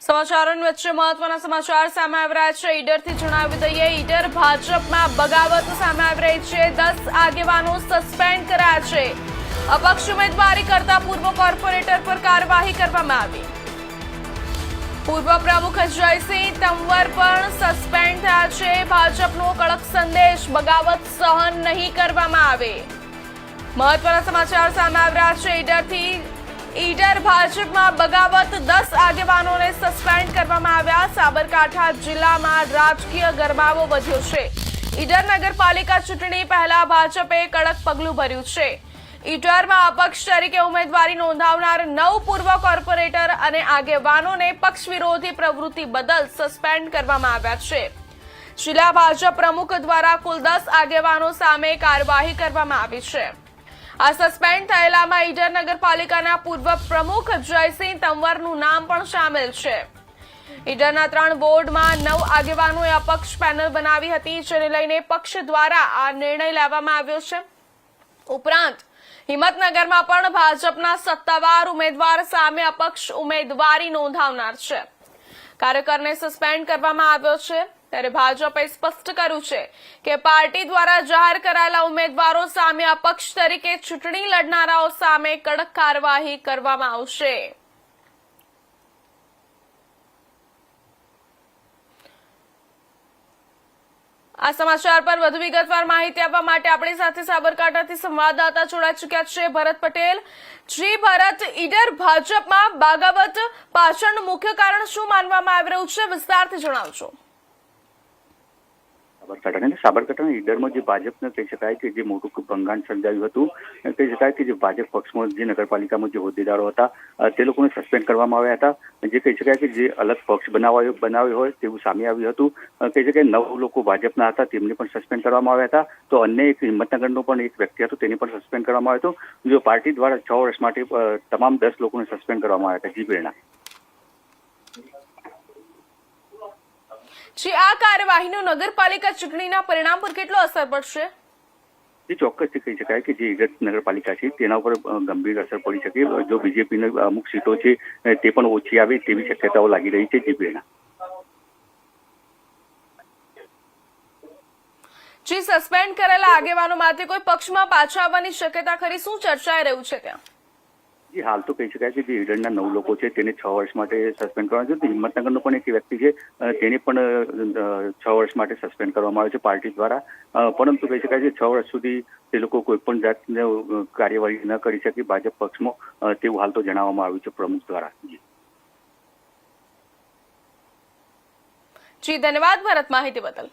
સમાચારોની વચ્ચે મહત્વના સમાચાર સામે આવી રહ્યા છે। ઈડરથી જણાવી દઈએ, ઈડર ભાજપમાં બગાવત સામે આવી રહી છે। 10 આગેવાનો સસ્પેન્ડ કરાયા છે। અપક્ષ ઉમેદવારી કરતા પૂર્વ કોર્પોરેટર પર કાર્યવાહી કરવામાં આવી। પૂર્વ પ્રમુખ જયસિંહ તંવર પણ સસ્પેન્ડ થયા છે। ભાજપનો કડક સંદેશ, બગાવત સહન નહીં કરવામાં આવે। મહત્વના સમાચાર સામે આવી રહ્યા છે। ઈડર ભાજપમાં બગાવત, 10 આગેવાનોને સસ્પેન્ડ કરવામાં આવ્યા। સાબરકાંઠા જિલ્લામાં રાજકીય ગરમાવો વધ્યો છે। ઈડર નગરપાલિકા ચૂંટણી પહેલા ભાજપે કડક પગલું ભર્યું છે। ઈડરમાં અપક્ષ તરીકે ઉમેદવારી નોંધાવનાર 9 પૂર્વ કોર્પોરેટર અને આગેવાનોને પક્ષ વિરોધી પ્રવૃત્તિ બદલ સસ્પેન્ડ કરવામાં આવ્યા છે। જિલ્લા ભાજપ પ્રમુખ દ્વારા કુલ 10 આગેવાનો સામે કાર્યવાહી કરવામાં આવી છે। આ સસ્પેન્ડ થયેલામાં ઈડર નગરપાલિકાના પૂર્વ પ્રમુખ જયસિંહ તંવરનું નામ પણ સામેલ છે। ઈડરના 3 વોર્ડમાં 9 આગેવાનોએ અપક્ષ પેનલ બનાવી હતી, જેને લઈને પક્ષ દ્વારા આ નિર્ણય લેવામાં આવ્યો છે। ઉપરાંત હિંમતનગરમાં પણ ભાજપના સત્તાવાર ઉમેદવાર સામે અપક્ષ ઉમેદવારી નોંધાવનાર છે। કાર્યકરને સસ્પેન્ડ કરવામાં આવ્યો છે। ત્યારે ભાજપે સ્પષ્ટ કર્યું છે કે પાર્ટી દ્વારા જાહેર કરાયેલા ઉમેદવારો સામે અપક્ષ તરીકે ચૂંટણી લડનારાઓ સામે કડક કાર્યવાહી કરવામાં આવશે। આ સમાચાર પર વધુ વિગતવાર માહિતી આપવા માટે આપણી સાથે સાબરકાંઠાથી સંવાદદાતા જોડાઈ ચૂક્યા છે ભરત પટેલ। જી ભરત, ઈડર ભાજપમાં બગાવત પાછળનું મુખ્ય કારણ શું માનવામાં આવી રહ્યું છે, વિસ્તારથી જણાવજો। સાબરકાંઠાના ઈડરમાં જે ભાજપને કહી શકાય કે જે મોટું ભંગાણ સર્જાયું હતું, કહી શકાય કે જે ભાજપ પક્ષમાં જે નગરપાલિકામાં જે હોદ્દેદારો હતા તે લોકોને સસ્પેન્ડ કરવામાં આવ્યા હતા। જે કહી શકાય કે જે અલગ પક્ષ બનાવ્યો હોય તેવું સામે આવ્યું હતું। કહી શકાય 9 લોકો ભાજપના હતા, તેમને પણ સસ્પેન્ડ કરવામાં આવ્યા હતા। તો અન્ય એક હિંમતનગરનો પણ એક વ્યક્તિ હતો, તેને પણ સસ્પેન્ડ કરવામાં આવ્યો હતો। જો પાર્ટી દ્વારા 6 વર્ષ માટે તમામ 10 લોકોને સસ્પેન્ડ કરવામાં આવ્યા હતા। જી પ્રેરણા। આ કાર્યવાહીનો નગરપાલિકા ચૂંટણીના પરિણામ પર કેટલો અસર પડશે? એ ચોક્કસથી કહી શકાય કે જે ઈડર નગરપાલિકા છે તેના ઉપર ગંભીર અસર પડી શકે। જો બીજેપીની અમુક સીટો છે તે પણ ઓછી આવે તેવી શક્યતાઓ લાગી રહી છે। જી પ્રેરણા। સસ્પેન્ડ કરેલા આગેવાનો માટે કોઈ પક્ષમાં પાછા આવવાની શક્યતા ખરી? શું ચર્ચાઈ રહ્યું છે ત્યાં? જી હાલ તો કહી શકાય કે જે ઈડરના 9 લોકો છે તેને 6 વર્ષ માટે સસ્પેન્ડ કરવામાં આવ્યું છે। હિંમતનગરનો પણ એક વ્યક્તિ છે તેને પણ 6 વર્ષ માટે સસ્પેન્ડ કરવામાં આવ્યો છે પાર્ટી દ્વારા। પરંતુ કહી શકાય કે 6 વર્ષ સુધી તે લોકો કોઈ પણ જાતની કાર્યવાહી ન કરી શકે ભાજપ પક્ષમાં, તેવું હાલ તો જણાવવામાં આવ્યું છે પ્રમુખ દ્વારા। જી ધન્યવાદ ભરત, માહિતી બદલ।